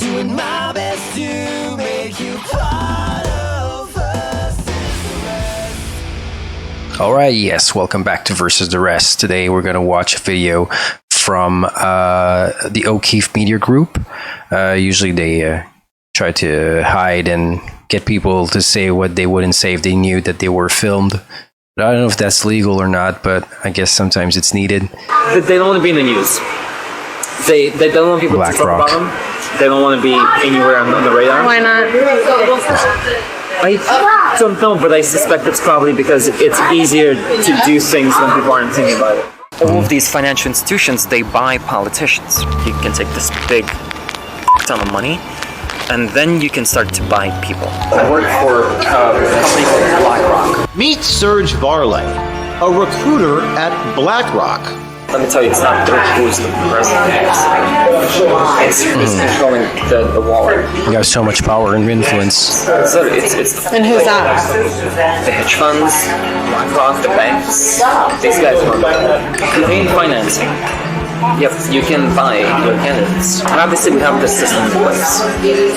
doing my best to make you part of us. Alright, yes, welcome back to Versus the Rest. Today we're going to watch a video from the O'Keefe Media Group. Usually they try to hide and get people to say what they wouldn't say if they knew that they were filmed. But I don't know if that's legal or not, but I guess sometimes it's needed. They don't want to be in the news. They don't want people to talk about them. They don't want to be anywhere on the radar. Why not? I don't know, but I suspect it's probably because it's easier to do things when people aren't thinking about it. All of these financial institutions, they buy politicians. You can take this big ton of money, and then you can start to buy people. I work for a company called BlackRock. Meet Serge Varley, a recruiter at BlackRock. Let me tell you, it's not who's the president. It's who's controlling the wallet. You have so much power and influence. It's And who's that? the hedge funds, BlackRock, the banks. These guys run campaign financing. You can buy your candidates. Obviously, we have this system in place.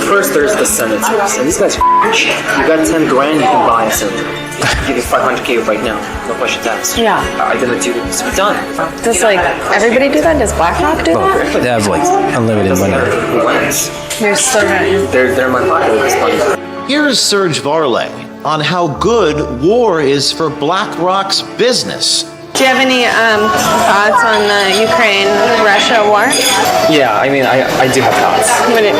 First, there's the senators, and these guys are rich. You got 10 grand, you can buy a senator. Give you 500K right now, no questions asked. Yeah. I'm gonna do this. We're done. Does everybody do that? Does BlackRock do that? They have unlimited money. Who wins? You're so good. They're my pocket at this point. Here's Serge Varley on how good war is for BlackRock's business. Do you have any thoughts on the Ukraine-Russia war? Yeah, I mean, I do have thoughts. What are they?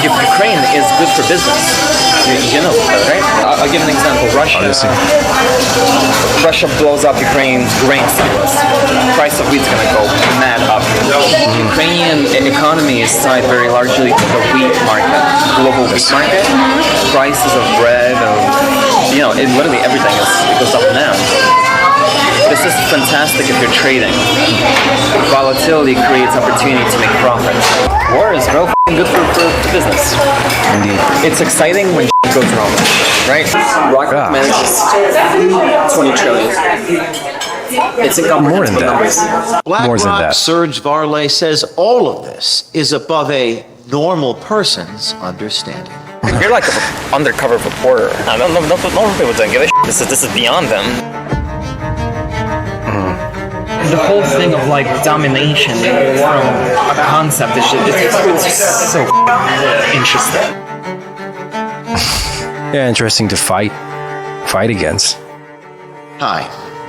Ukraine is good for business. You know that, right? I'll give an example. Russia blows up Ukraine's grain silos. Price of wheat's gonna go mad up. Ukrainian economy is tied very largely to the wheat market, global wheat market. Prices of bread, literally everything goes up and down. This is fantastic if you're trading. Volatility creates opportunity to make profit. War is real good for business. Indeed. It's exciting when goes wrong, right? BlackRock manages 20 trillion. It's More than numbers. BlackRock Serge Varley says all of this is above a normal person's understanding. You're like an undercover reporter. I don't know. Normal people don't give a shit. This is beyond them. The whole thing of domination from a concept is just so interesting. Yeah, interesting to fight against. Hi,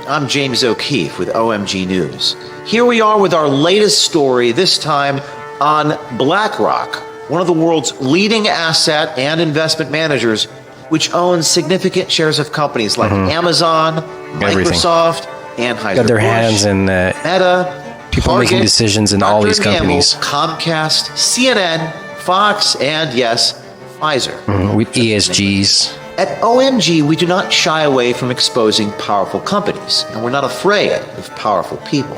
I'm James O'Keefe with OMG News. Here we are with our latest story, this time on BlackRock, one of the world's leading asset and investment managers, which owns significant shares of companies like Amazon, Microsoft, Anheuser-Busch, Got their hands in Meta, people Target, making decisions in all these Procter & Gamble, companies. Comcast, CNN, Fox, and yes, Pfizer. With ESGs. At OMG, we do not shy away from exposing powerful companies, and we're not afraid of powerful people.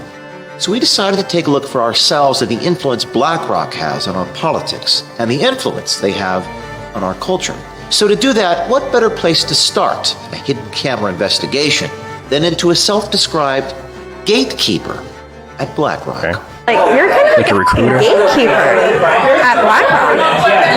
So we decided to take a look for ourselves at the influence BlackRock has on our politics and the influence they have on our culture. So to do that, what better place to start a hidden camera investigation than into a self-described gatekeeper at BlackRock. Okay. You're kind of Like a recruiter? gatekeeper at BlackRock.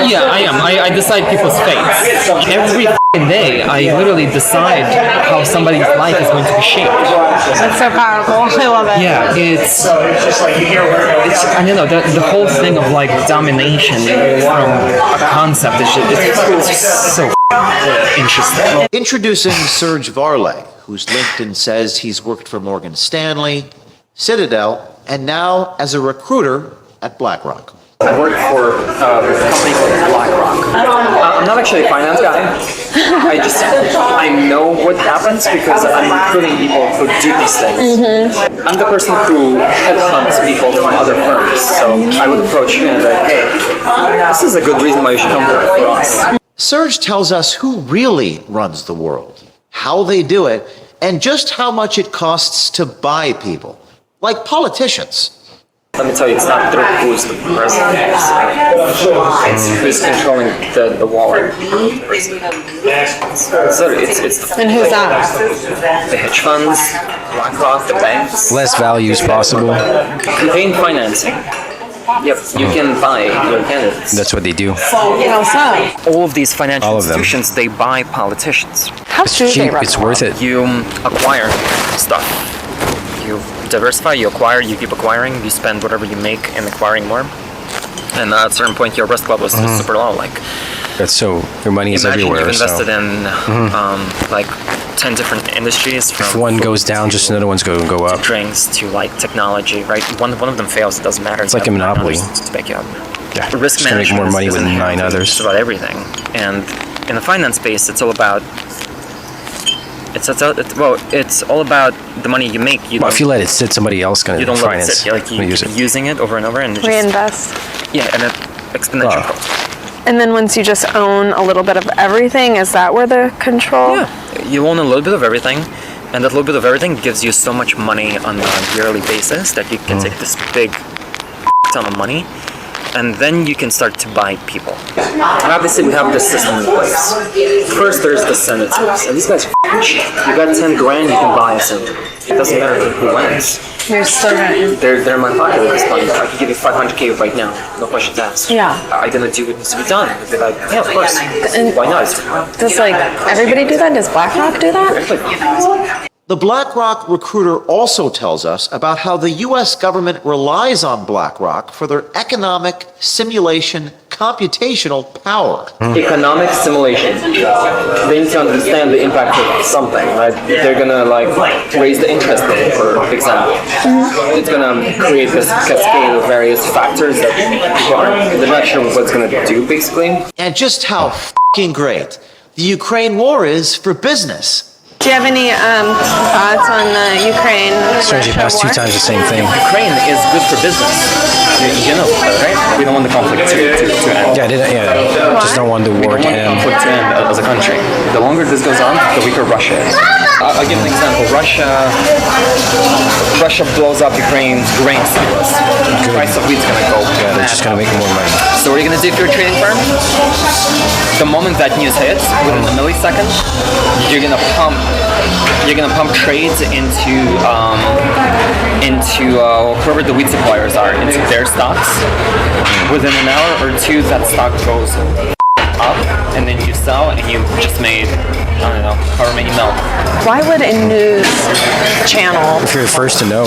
Yeah, I am. I decide people's fates. Every day, I literally decide how somebody's life is going to be shaped. That's so powerful. I love it. Yeah, it's I don't know, the whole thing of domination from a concept is just so interesting. Introducing Serge Varley, whose LinkedIn says he's worked for Morgan Stanley, Citadel, and now as a recruiter at BlackRock. I work for a company called BlackRock. I'm not actually a finance guy. I know what happens because I'm recruiting people who do these things. I'm the person who headhunts people from other firms. So I would approach you and be like, hey, this is a good reason why you should come work for us. Serge tells us who really runs the world, how they do it, and just how much it costs to buy people, like politicians. Let me tell you, it's not who's the president. It's who's controlling the wallet. And who's that? The hedge funds, BlackRock, the banks. Less values possible. Campaign financing. Yep, you can buy your candidates. That's what they do. How so? All of these financial All of them. institutions, they buy politicians. How It's do they cheap. run It's the worth world? it. You acquire stuff. You diversify, you acquire, you keep acquiring, you spend whatever you make in acquiring more. And at a certain point, your risk level is just super low. Like, That's so. Your money is imagine everywhere. you've invested So in like 10 different industries. From if one goes food down, to just another one's going to go up. drinks to like technology, right? One of them fails, it doesn't matter. It's like a monopoly. To back you up. Yeah, Risk just gonna make more management money is with inherent 9 in others. just about everything. And in the finance space, it's all about. It's all about the money you make. Well, if you let it sit, somebody else going you to don't let it finance. sit. You gonna use keep it. using it over and over, and it just, Reinvest. yeah, and it exponential Wow. growth. And then once you just own a little bit of everything, is that where the control? Yeah, you own a little bit of everything, and that little bit of everything gives you so much money on a yearly basis that you can take this big ton of money, and then you can start to buy people. Obviously, we have this system in place. First, there's the senators, and these guys are cheap. You got 10 grand, you can buy a senator. It doesn't matter who wins. You're still gonna. They're in my pocket at this point. I can give you 500K right now, no questions asked. Yeah. Are you gonna do what needs to be done? They're like, yeah, of course. Why not? Does like everybody do that? Does BlackRock do that? The BlackRock recruiter also tells us about how the U.S. government relies on BlackRock for their economic simulation computational power. Economic simulation. They need to understand the impact of something, right? They're gonna like raise the interest rate, for example. It's gonna create this cascade of various factors that people aren't, they're not sure what it's gonna do, basically. And just how f***ing great the Ukraine war is for business. Do you have any thoughts on the Ukraine Strange, you Russia passed 2 war? times the same thing. Ukraine is good for business. You know that, right? We don't want the conflict to end. Yeah, just don't want the war to We don't want end. conflict to end as a country. The longer this goes on, the weaker Russia is. I'll give an example. Russia blows up Ukraine's grain silos. The price of wheat's gonna go. Yeah, they're just going to make more money. So what are you gonna do if you're a trading firm? The moment that news hits, within a millisecond, you're gonna pump trades into whoever the wheat suppliers are, into their stocks. Within an hour or two, that stock goes up, and then you sell, and you just made, I don't know, however many mil. Why would a news channel If you're the first to know,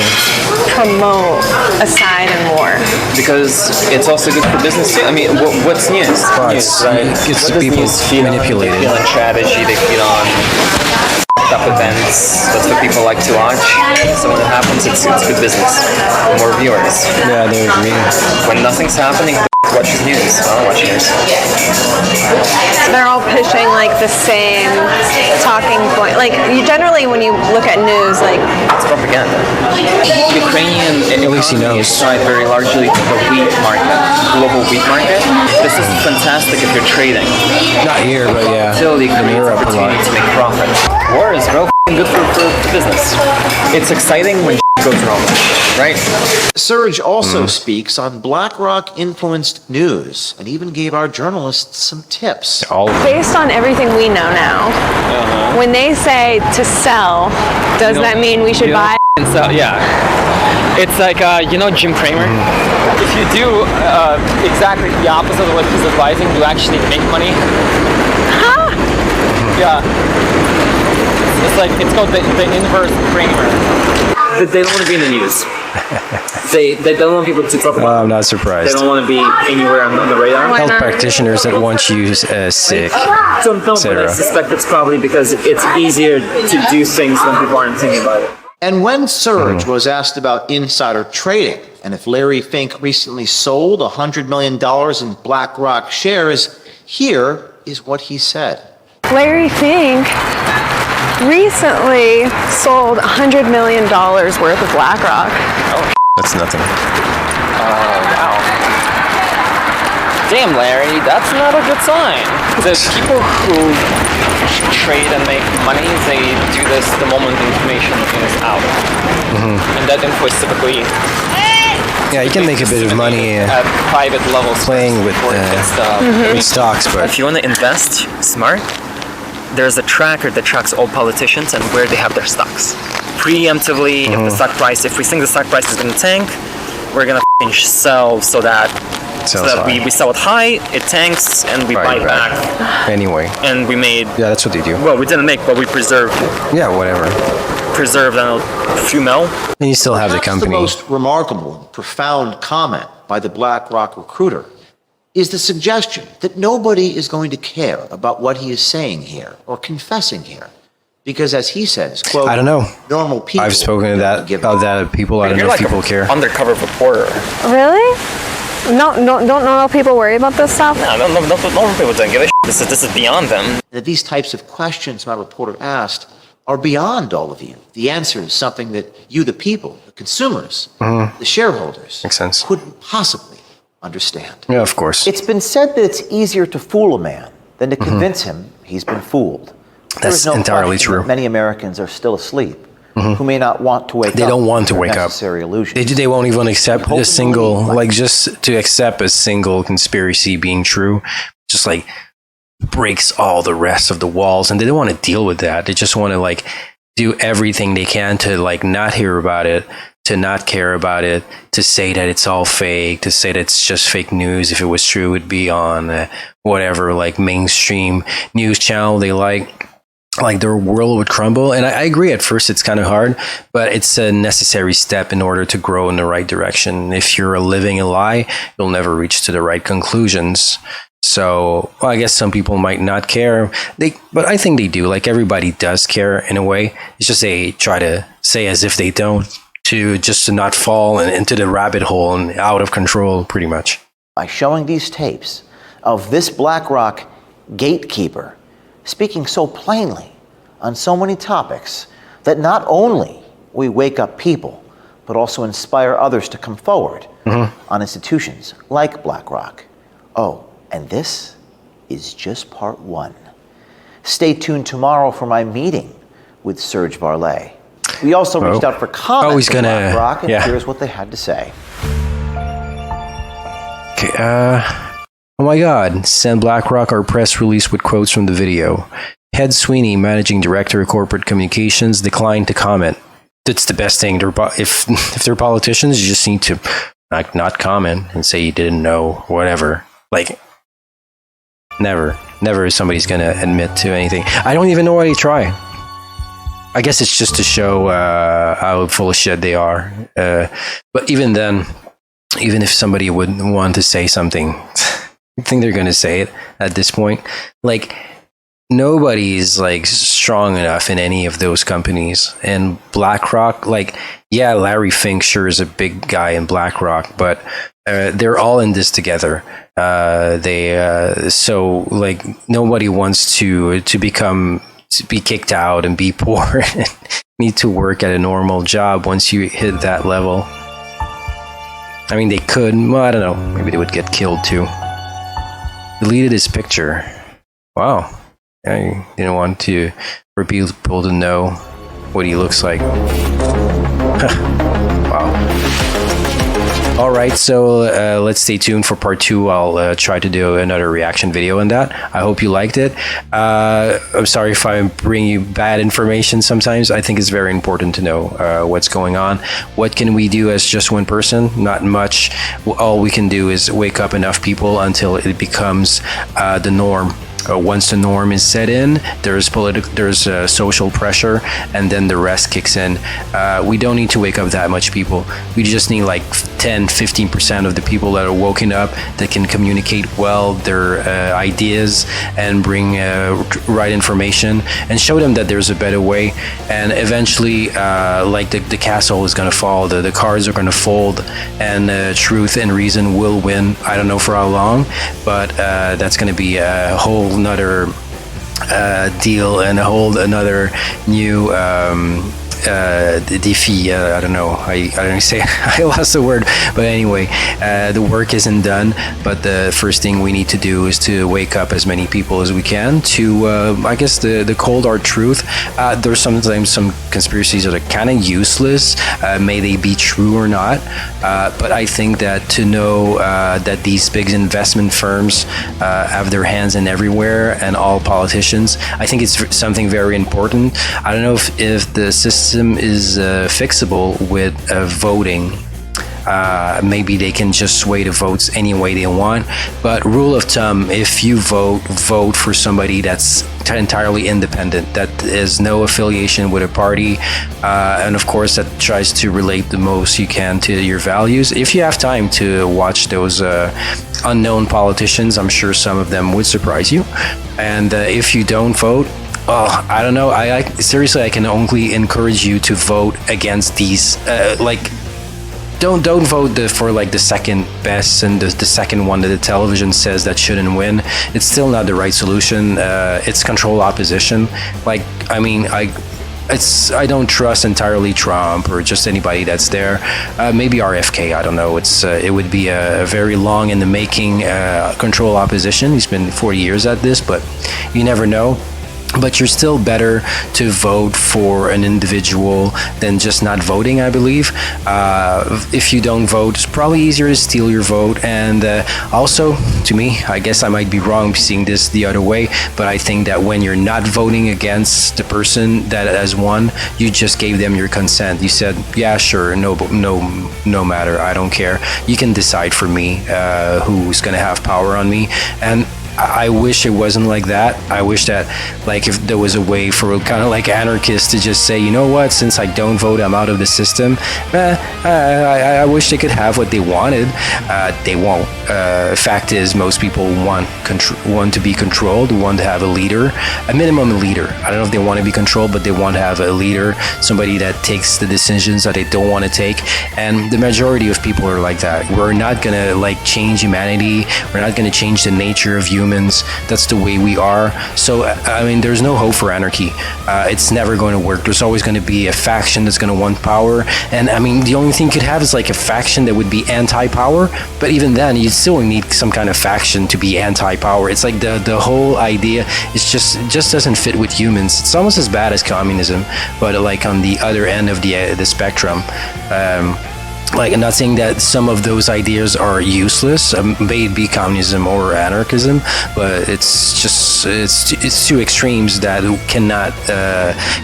promote a side in war? Because it's also good for business too. I mean, what's news? Well, News, it's- right? it's What does people news feed on? manipulated. They feed on strategy. They feed on up events. That's what people like to watch. So when it happens, it's good business. More viewers. yeah, they agree. When nothing's happening, watch the news. I don't watch news. They're all pushing like the same talking point. Like you generally, when you look at news, like It's propaganda. Ukrainian At least he economy knows. is tied very largely to the wheat market, global wheat market. This is fantastic if you're trading. Not here, but yeah. Until the In creates Europe a lot. opportunity to make profit. War is real good for business. It's exciting when goes wrong, right? Serge also speaks on BlackRock-influenced news and even gave our journalists some tips. All of them. based on everything we know now, when they say to sell, does that mean we should buy? And so, yeah. It's like, you know Jim Cramer? If you do exactly the opposite of what he's advising, you actually make money. Huh? Yeah. It's like, it's called the inverse Cramer. They don't want to be in the news. They don't want people to talk about I'm not They surprised. don't want to be anywhere on the radar. Why Health not? practitioners that want you sick. Don't know, but I Sarah. suspect it's probably because it's easier to do things when people aren't thinking about it. And when Serge was asked about insider trading and if Larry Fink recently sold $100 million in BlackRock shares, here is what he said. Larry Fink recently sold $100 million worth of BlackRock. That's nothing. Wow. Damn, Larry, that's not a good sign. The people who trade and make money, they do this the moment the information is out. And that info is typically Yeah, you can make a bit of money at private levels. playing with before it gets, with stocks, but If you want to invest smart, there's a tracker that tracks all politicians and where they have their stocks. Preemptively, if the stock price, if we think the stock price is going to tank, we're gonna sell so that we sell it high, it tanks, and we buy it back. Anyway. And we made. Yeah, that's what they do. Well, we didn't make, but we preserved. Yeah, whatever. Preserved a few mil. And you still have the Perhaps company. the most remarkable and profound comment by the BlackRock recruiter is the suggestion that nobody is going to care about what he is saying here or confessing here. Because as he says, quote, I don't know. Normal people. I've spoken to that about that people. I don't know You're if like people care. Undercover reporter. Really? No, don't normal people worry about this stuff? No, normal people don't give a shit. This is beyond them. That these types of questions my reporter asked are beyond all of you. The answer is something that you, the people, the consumers, the shareholders, Makes sense. couldn't possibly understand. Yeah, of course. It's been said that it's easier to fool a man than to convince him he's been fooled. There That's is no entirely question true. that many Americans are still asleep who may not want to wake up. They don't want to to wake up. necessary illusions. They won't even accept Hope a and single, believe, like just to accept a single conspiracy being true, just like breaks all the rest of the walls. And they don't want to deal with that. They just want to like do everything they can to like not hear about it, to not care about it, to say that it's all fake, to say that it's just fake news. If it was true, it'd be on whatever like mainstream news channel they like their world would crumble. And I agree, at first it's kind of hard, but it's a necessary step in order to grow in the right direction. If you're living a lie, you'll never reach to the right conclusions. So well, I guess some people might not care, but I think they do. Like everybody does care in a way. It's just they try to say as if they don't, to not fall into the rabbit hole and out of control, pretty much. By showing these tapes of this BlackRock gatekeeper speaking so plainly on so many topics that not only we wake up people, but also inspire others to come forward on institutions like BlackRock. Oh, and this is just part one. Stay tuned tomorrow for my meeting with Serge Varley. We also reached out for comments he's from gonna- BlackRock, and yeah. here's what they had to say. Okay, oh my God, send BlackRock our press release with quotes from the video. Head Sweeney, managing director of corporate communications, declined to comment. That's the best thing. If they're politicians, you just need to not comment and say you didn't know, whatever. Like, never is somebody's going to admit to anything. I don't even know why they try. I guess it's just to show how full of shit they are. But even then, even if somebody would want to say something, I think they're going to say it at this point. Like, nobody's like strong enough in any of those companies. And BlackRock, like, yeah, Larry Fink sure is a big guy in BlackRock, but they're all in this together. So like nobody wants to be kicked out and be poor and need to work at a normal job once you hit that level. I mean, they could. Well, I don't know. Maybe they would get killed too. Deleted his picture. Wow. I didn't want for people to know what he looks like. Wow. All right, so let's stay tuned for part 2. I'll try to do another reaction video on that. I hope you liked it. I'm sorry if I bring you bad information sometimes. I think it's very important to know what's going on. What can we do as just one person? Not much. All we can do is wake up enough people until it becomes the norm. Once the norm is set in, there's social pressure, and then the rest kicks in. We don't need to wake up that much people. We just need like 10-15% of the people that are woken up, that can communicate well their ideas and bring right information and show them that there's a better way. And eventually, like the castle is going to fall, the cards are going to fold, and truth and reason will win. I don't know for how long, but that's going to be a whole another deal and a whole another new defeat. I don't know. I don't say. I lost the word. But anyway, the work isn't done. But the first thing we need to do is to wake up as many people as we can to, I guess, the cold hard truth. There's sometimes some conspiracies that are kind of useless. May they be true or not. But I think that to know that these big investment firms have their hands in everywhere, and all politicians, I think it's something very important. I don't know if the system is fixable with voting. maybe they can just sway the votes any way they want. But rule of thumb, if you vote for somebody that's entirely independent, that is no affiliation with a party, and of course that tries to relate the most you can to your values. If you have time to watch those unknown politicians, I'm sure some of them would surprise you. And if you don't vote, oh, I don't know. I seriously, I can only encourage you to vote against these. Don't vote for like the second best and the second one that the television says that shouldn't win. It's still not the right solution. It's control opposition. Like, I mean, I don't trust entirely Trump or just anybody that's there. Maybe RFK. I don't know. It would be a very long in the making control opposition. He's been 40 years at this, but you never know. But you're still better to vote for an individual than just not voting, I believe. If you don't vote, it's probably easier to steal your vote. And also, to me, I guess I might be wrong seeing this the other way, but I think that when you're not voting against the person that has won, you just gave them your consent. You said, yeah, sure, no matter, I don't care. You can decide for me who's going to have power on me. And I wish it wasn't like that. I wish that, like, if there was a way for kind of like anarchists to just say, you know what, since I don't vote, I'm out of the system. I wish they could have what they wanted. They won't. Fact is, most people want to be controlled, want to have a leader, a minimum leader. I don't know if they want to be controlled, but they want to have a leader, somebody that takes the decisions that they don't want to take. And the majority of people are like that. We're not gonna like change humanity. We're not gonna change the nature of humans. That's the way we are. So I mean, there's no hope for anarchy. It's never going to work. There's always going to be a faction that's going to want power. And I mean, the only thing you could have is like a faction that would be anti-power. But even then, you still need some kind of faction to be anti-power. It's like the whole idea is it just doesn't fit with humans. It's almost as bad as communism, but like on the other end of the spectrum. Like, I'm not saying that some of those ideas are useless, may it be communism or anarchism, but it's two extremes that cannot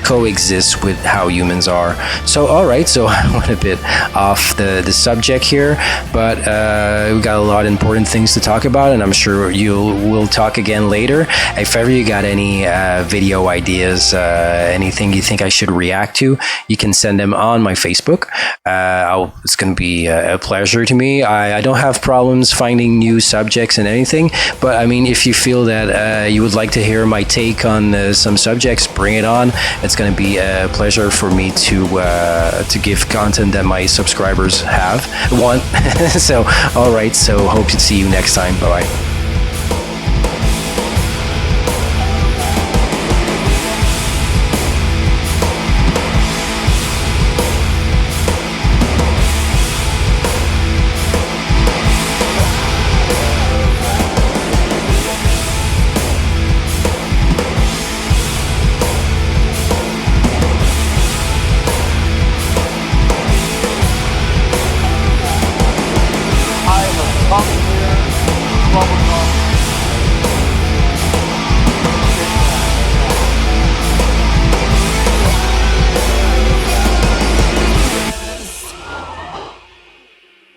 coexist with how humans are. So, all right, so I went a bit off the subject here, but we got a lot of important things to talk about, and I'm sure we'll talk again later. If ever you got any video ideas, anything you think I should react to, you can send them on my Facebook. It's going to be a pleasure to me. I don't have problems finding new subjects and anything, but I mean, if you feel that you would like to hear my take on some subjects, bring it on. It's going to be a pleasure for me to give content that my subscribers want. So, all right. So, hope to see you next time. Bye bye.